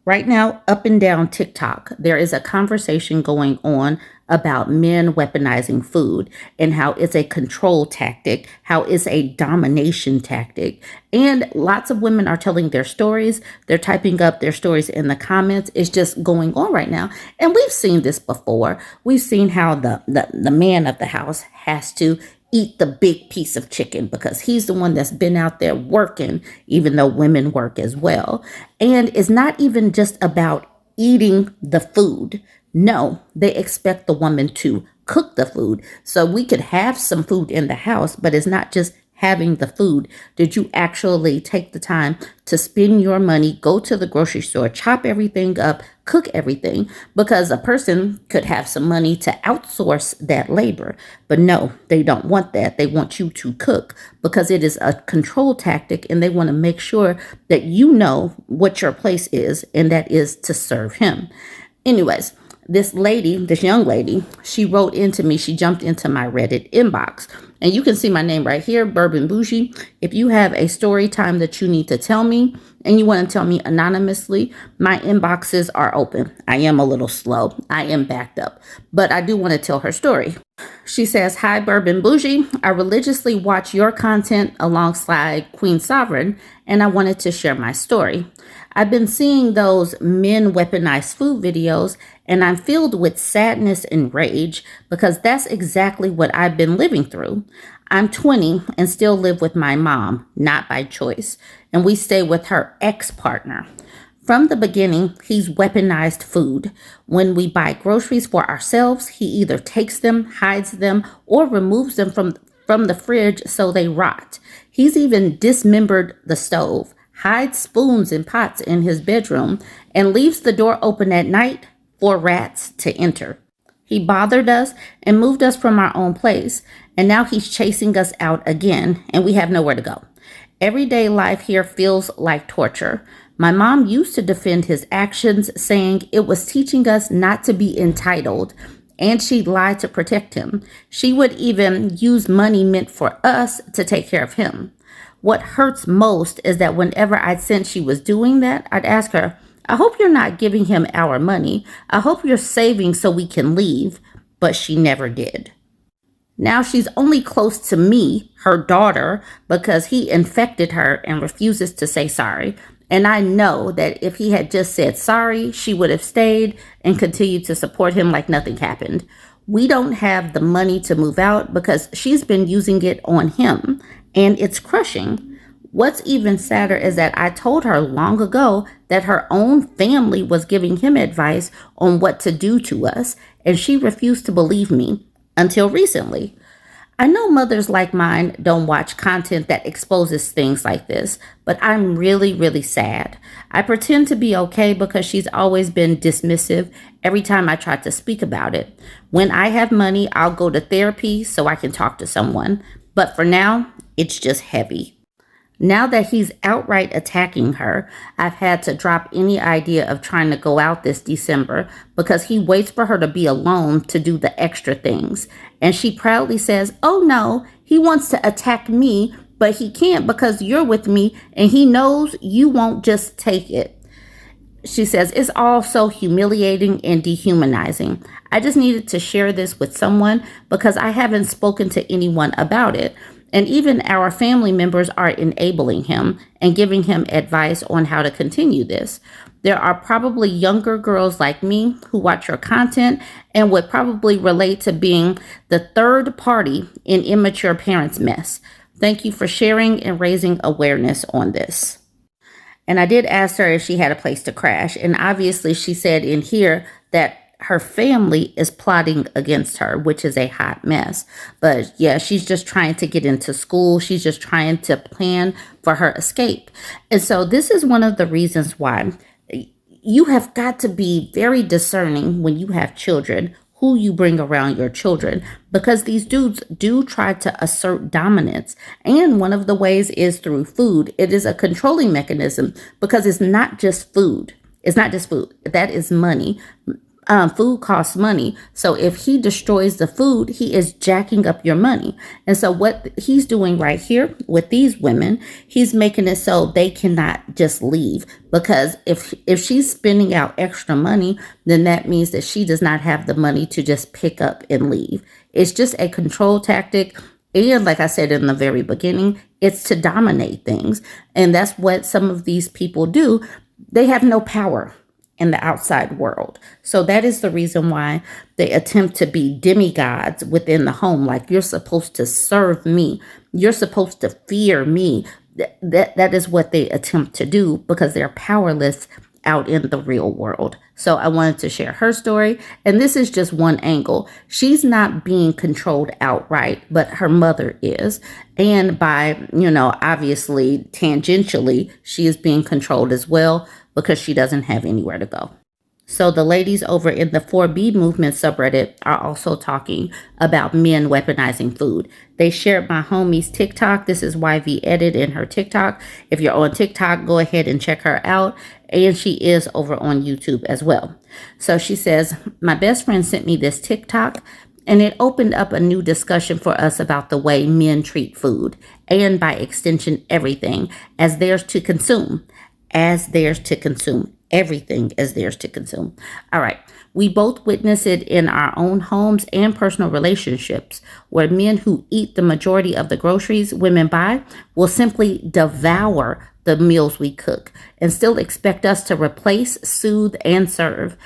Right now, up and down TikTok, there is a conversation going on about men weaponizing food and how it's a control tactic, how it's a domination tactic. And lots of women are telling their stories. They're typing up their stories in the comments. It's just going on right now. And we've seen this before. We've seen how the man of the house has to eat the big piece of chicken because he's the one that's been out there working, even though women work as well. And it's not even just about eating the food. No, they expect the woman to cook the food. So we could have some food in the house, but it's not just having the food. Did you actually take the time to spend your money, go to the grocery store, chop everything up, cook everything? Because a person could have some money to outsource that labor. But no, they don't want that. They want you to cook because it is a control tactic and they want to make sure that you know what your place is, and that is to serve him. Anyways, this young lady, she wrote into me, she jumped into my Reddit inbox. And you can see my name right here, Bourbon Bougie. If you have a story time that you need to tell me and you want to tell me anonymously, my inboxes are open. I am a little slow. I am backed up, but I do want to tell her story. She says, "Hi, Bourbon Bougie. I religiously watch your content alongside Queen Sovereign, and I wanted to share my story. I've been seeing those men weaponize food videos, and I'm filled with sadness and rage because that's exactly what I've been living through. I'm 20 and still live with my mom, not by choice, and we stay with her ex-partner. From the beginning, he's weaponized food. When we buy groceries for ourselves, he either takes them, hides them, or removes them from the fridge so they rot. He's even dismembered the stove, hides spoons and pots in his bedroom, and leaves the door open at night for rats to enter. He bothered us and moved us from our own place, and now he's chasing us out again, and we have nowhere to go. Everyday life here feels like torture. My mom used to defend his actions, saying it was teaching us not to be entitled, and she'd lie to protect him. She would even use money meant for us to take care of him. What hurts most is that whenever I'd sense she was doing that, I'd ask her, I hope you're not giving him our money. I hope you're saving so we can leave. But she never did. Now she's only close to me, her daughter, because he infected her and refuses to say sorry. And I know that if he had just said sorry, she would have stayed and continued to support him like nothing happened. We don't have the money to move out because she's been using it on him, and it's crushing. What's even sadder is that I told her long ago that her own family was giving him advice on what to do to us, and she refused to believe me until recently. I know mothers like mine don't watch content that exposes things like this, but I'm really, really sad. I pretend to be okay because she's always been dismissive every time I try to speak about it. When I have money, I'll go to therapy so I can talk to someone. But for now, it's just heavy. Now that he's outright attacking her, I've had to drop any idea of trying to go out this December because he waits for her to be alone to do the extra things. And she proudly says, oh no, he wants to attack me, but he can't because you're with me and he knows you won't just take it. She says, it's all so humiliating and dehumanizing. I just needed to share this with someone because I haven't spoken to anyone about it. And even our family members are enabling him and giving him advice on how to continue this. There are probably younger girls like me who watch your content and would probably relate to being the third party in immature parents' mess. Thank you for sharing and raising awareness on this. And I did ask her if she had a place to crash. And obviously she said in here that her family is plotting against her, which is a hot mess. But yeah, she's just trying to get into school. She's just trying to plan for her escape. And so this is one of the reasons why you have got to be very discerning when you have children, who you bring around your children, because these dudes do try to assert dominance. And one of the ways is through food. It is a controlling mechanism because it's not just food. It's not just food. That is money. Food costs money. So if he destroys the food, he is jacking up your money. And so what he's doing right here with these women, he's making it so they cannot just leave, because if she's spending out extra money, then that means that she does not have the money to just pick up and leave. It's just a control tactic. And like I said in the very beginning, it's to dominate things. And that's what some of these people do. They have no power in the outside world. So that is the reason why they attempt to be demigods within the home. Like, you're supposed to serve me. You're supposed to fear me. That is what they attempt to do, because they're powerless out in the real world. So I wanted to share her story. And this is just one angle. She's not being controlled outright, but her mother is. And by, obviously, tangentially, she is being controlled as well, because she doesn't have anywhere to go. So the ladies over in the 4B movement subreddit are also talking about men weaponizing food. They shared my homie's TikTok. This is YV Edit in her TikTok. If you're on TikTok, go ahead and check her out. And she is over on YouTube as well. So she says, my best friend sent me this TikTok, and it opened up a new discussion for us about the way men treat food, and by extension, everything, as theirs to consume. As theirs to consume. Everything as theirs to consume. All right. We both witness it in our own homes and personal relationships, where men who eat the majority of the groceries women buy will simply devour the meals we cook and still expect us to replace, soothe, and serve.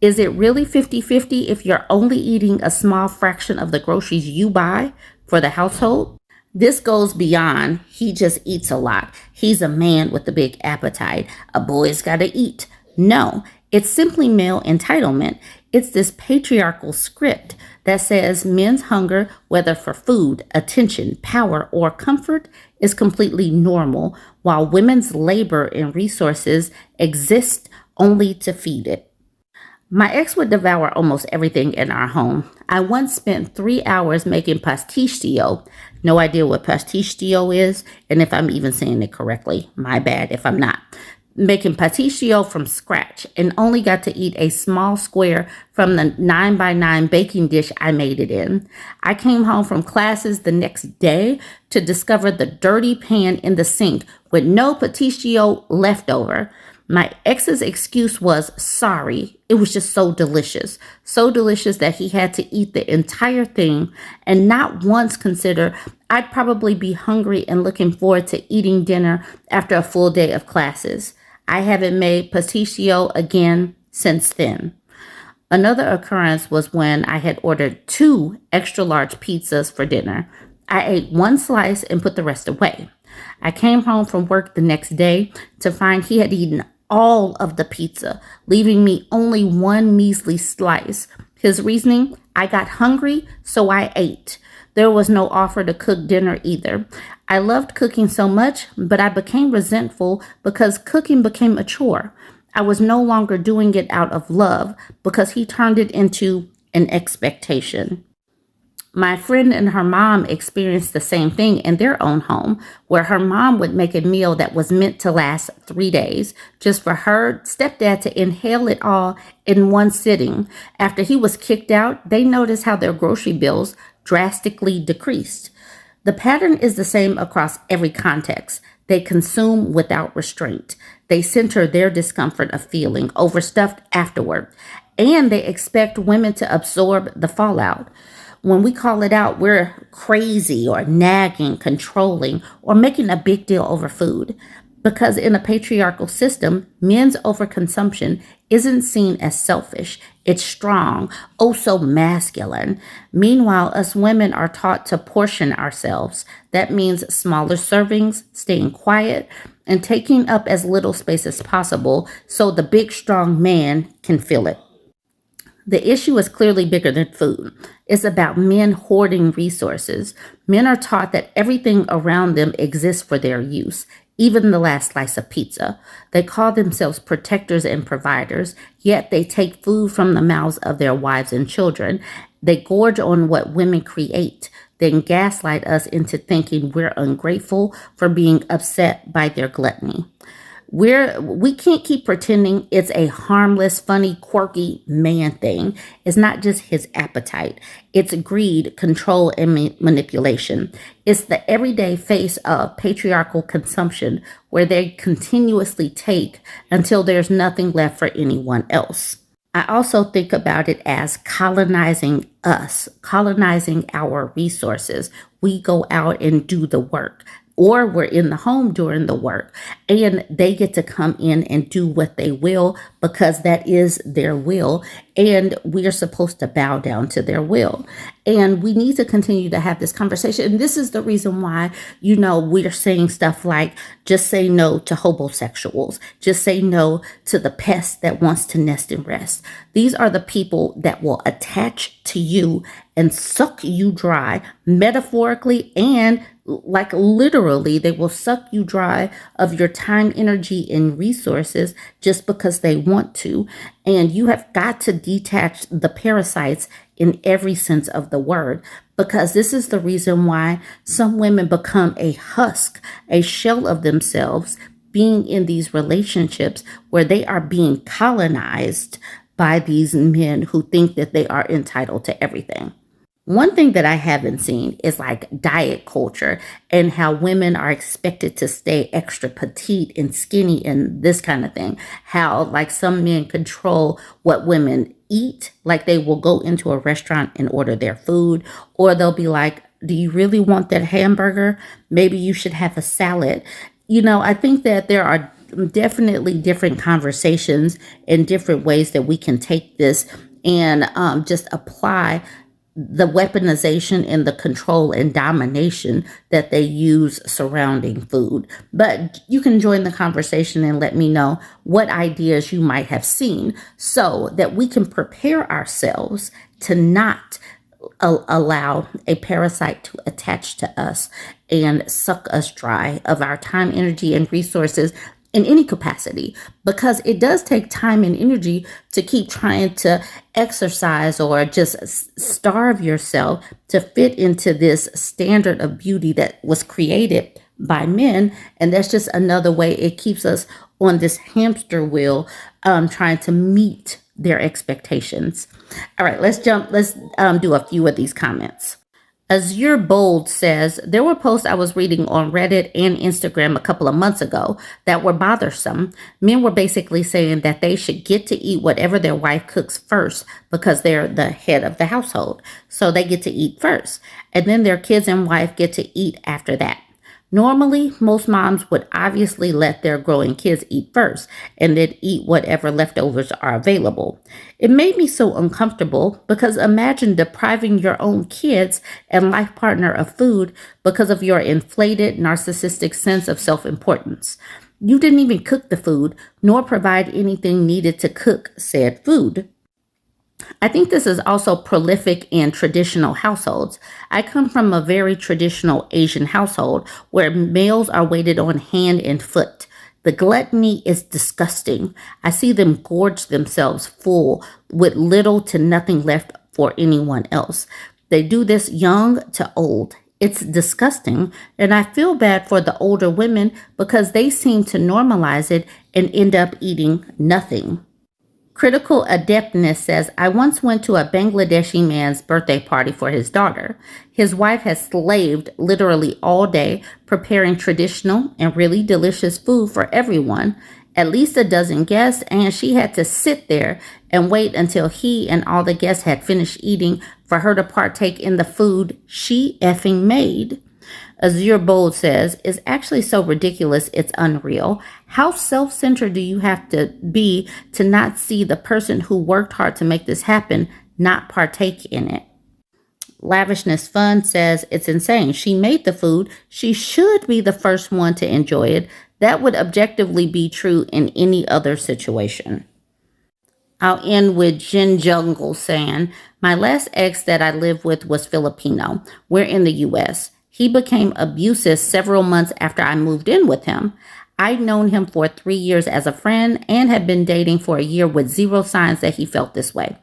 Is it really 50-50 if you're only eating a small fraction of the groceries you buy for the household? This goes beyond, he just eats a lot. He's a man with a big appetite. A boy's got to eat. No, it's simply male entitlement. It's this patriarchal script that says men's hunger, whether for food, attention, power, or comfort, is completely normal, while women's labor and resources exist only to feed it. My ex would devour almost everything in our home. I once spent 3 hours making pasticcio. No idea what pasticcio is, and if I'm even saying it correctly. My bad if I'm not. Making pasticcio from scratch, and only got to eat a small square from the 9x9 baking dish I made it in. I came home from classes the next day to discover the dirty pan in the sink with no pasticcio left over. My ex's excuse was sorry. It was just so delicious. So delicious that he had to eat the entire thing and not once consider I'd probably be hungry and looking forward to eating dinner after a full day of classes. I haven't made pasticcio again since then. Another occurrence was when I had ordered 2 extra large pizzas for dinner. I ate 1 slice and put the rest away. I came home from work the next day to find he had eaten all of the pizza, leaving me only 1 measly slice. His reasoning, I got hungry, so I ate. There was no offer to cook dinner either. I loved cooking so much, but I became resentful because cooking became a chore. I was no longer doing it out of love because he turned it into an expectation. My friend and her mom experienced the same thing in their own home, where her mom would make a meal that was meant to last 3 days, just for her stepdad to inhale it all in one sitting. After he was kicked out, they noticed how their grocery bills drastically decreased. The pattern is the same across every context. They consume without restraint. They center their discomfort of feeling overstuffed afterward, and they expect women to absorb the fallout. When we call it out, we're crazy or nagging, controlling, or making a big deal over food. Because in a patriarchal system, men's overconsumption isn't seen as selfish. It's strong, oh so masculine. Meanwhile, us women are taught to portion ourselves. That means smaller servings, staying quiet, and taking up as little space as possible so the big, strong man can fill it. The issue is clearly bigger than food. It's about men hoarding resources. Men are taught that everything around them exists for their use, even the last slice of pizza. They call themselves protectors and providers, yet they take food from the mouths of their wives and children. They gorge on what women create, then gaslight us into thinking we're ungrateful for being upset by their gluttony. We can't keep pretending it's a harmless, funny, quirky man thing. It's not just his appetite. It's greed, control, and manipulation. It's the everyday face of patriarchal consumption where they continuously take until there's nothing left for anyone else. I also think about it as colonizing us, colonizing our resources. We go out and do the work, or we're in the home during the work, and they get to come in and do what they will because that is their will, and we are supposed to bow down to their will. And we need to continue to have this conversation. And this is the reason why, we're saying stuff like, just say no to homosexuals, just say no to the pest that wants to nest and rest. These are the people that will attach to you and suck you dry, metaphorically and like literally. They will suck you dry of your time, energy, and resources just because they want to. And you have got to detach the parasites in every sense of the word, because this is the reason why some women become a husk, a shell of themselves, being in these relationships where they are being colonized by these men who think that they are entitled to everything. One thing that I haven't seen is like diet culture and how women are expected to stay extra petite and skinny and this kind of thing. How like some men control what women eat, like they will go into a restaurant and order their food, or they'll be like, do you really want that hamburger? Maybe you should have a salad. I think that there are definitely different conversations and different ways that we can take this and just apply the weaponization and the control and domination that they use surrounding food. But you can join the conversation and let me know what ideas you might have seen so that we can prepare ourselves to not allow a parasite to attach to us and suck us dry of our time, energy, and resources in any capacity, because it does take time and energy to keep trying to exercise or just starve yourself to fit into this standard of beauty that was created by men. And that's just another way it keeps us on this hamster wheel, trying to meet their expectations. All right, let's do a few of these comments. Azure Bold says, there were posts I was reading on Reddit and Instagram a couple of months ago that were bothersome. Men were basically saying that they should get to eat whatever their wife cooks first because they're the head of the household. So they get to eat first, and then their kids and wife get to eat after that. Normally, most moms would obviously let their growing kids eat first and then eat whatever leftovers are available. It made me so uncomfortable because imagine depriving your own kids and life partner of food because of your inflated narcissistic sense of self-importance. You didn't even cook the food, nor provide anything needed to cook said food. I think this is also prolific in traditional households. I come from a very traditional Asian household where males are waited on hand and foot. The gluttony is disgusting. I see them gorge themselves full with little to nothing left for anyone else. They do this young to old. It's disgusting, and I feel bad for the older women because they seem to normalize it and end up eating nothing. Critical Adeptness says, I once went to a Bangladeshi man's birthday party for his daughter. His wife has slaved literally all day preparing traditional and really delicious food for everyone, at least a dozen guests, and she had to sit there and wait until he and all the guests had finished eating for her to partake in the food she effing made. Azure Bold says, it's actually so ridiculous, it's unreal. How self-centered do you have to be to not see the person who worked hard to make this happen not partake in it? Lavishness Fun says, it's insane. She made the food. She should be the first one to enjoy it. That would objectively be true in any other situation. I'll end with Jin Jungle saying, my last ex that I lived with was Filipino. We're in the U.S. He became abusive several months after I moved in with him. I'd known him for 3 years as a friend and had been dating for a year with zero signs that he felt this way.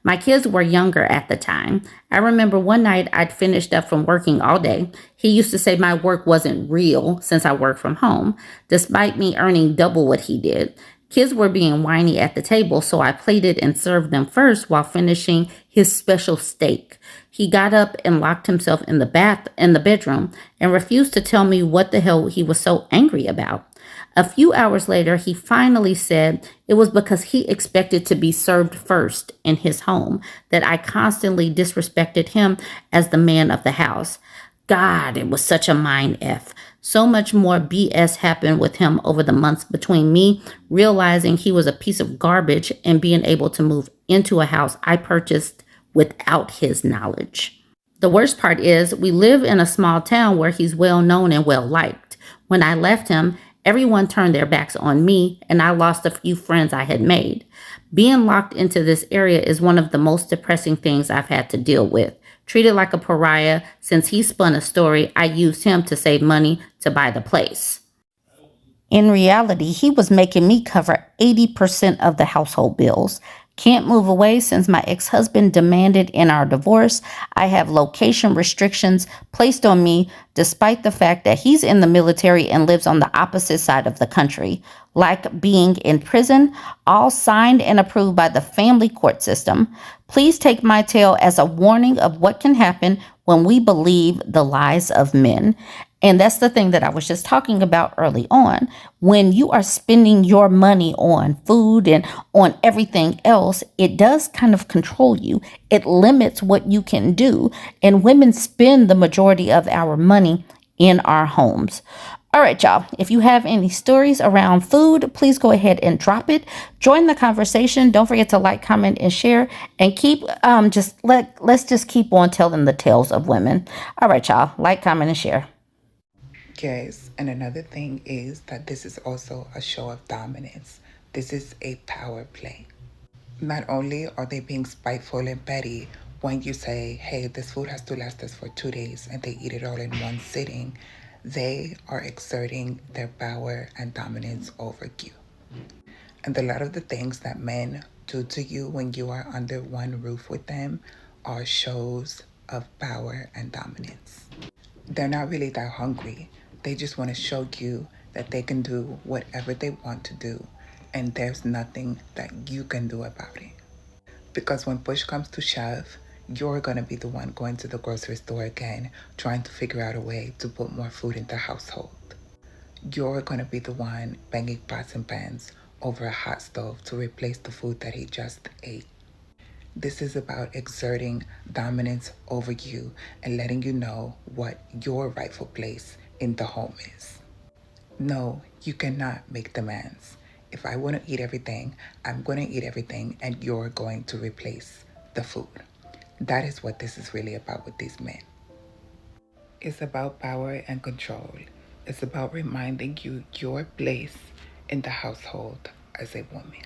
My kids were younger at the time. I remember one night I'd finished up from working all day. He used to say my work wasn't real since I worked from home, despite me earning double what he did. Kids were being whiny at the table, so I plated and served them first while finishing his special steak. He got up and locked himself in the bedroom and refused to tell me what the hell he was so angry about. A few hours later, he finally said it was because he expected to be served first in his home, that I constantly disrespected him as the man of the house. God, it was such a mind F. So much more BS happened with him over the months between me realizing he was a piece of garbage and being able to move into a house I purchased without his knowledge. The worst part is, we live in a small town where he's well known and well liked. When I left him, everyone turned their backs on me, and I lost a few friends I had made. Being locked into this area is one of the most depressing things I've had to deal with. Treated like a pariah, since he spun a story, I used him to save money to buy the place. In reality, he was making me cover 80% of the household bills. Can't move away since my ex-husband demanded in our divorce. I have location restrictions placed on me despite the fact that he's in the military and lives on the opposite side of the country. Like being in prison, all signed and approved by the family court system. Please take my tale as a warning of what can happen when we believe the lies of men. And that's the thing that I was just talking about early on. When you are spending your money on food and on everything else, it does kind of control you. It limits what you can do. And women spend the majority of our money in our homes. All right, y'all. If you have any stories around food, please go ahead and drop it. Join the conversation. Don't forget to like, comment, and share. And let's just keep on telling the tales of women. All right, y'all. Like, comment, and share. Yes, and another thing is that this is also a show of dominance. This is a power play. Not only are they being spiteful and petty when you say, hey, this food has to last us for 2 days and they eat it all in one sitting, they are exerting their power and dominance over you. And a lot of the things that men do to you when you are under one roof with them are shows of power and dominance. They're not really that hungry. They just want to show you that they can do whatever they want to do, and there's nothing that you can do about it. Because when push comes to shove, you're going to be the one going to the grocery store again, trying to figure out a way to put more food in the household. You're going to be the one banging pots and pans over a hot stove to replace the food that he just ate. This is about exerting dominance over you and letting you know what your rightful place in the home is. No, you cannot make demands. If I want to eat everything, I'm going to eat everything and you're going to replace the food. That is what this is really about with these men. It's about power and control. It's about reminding you your place in the household as a woman.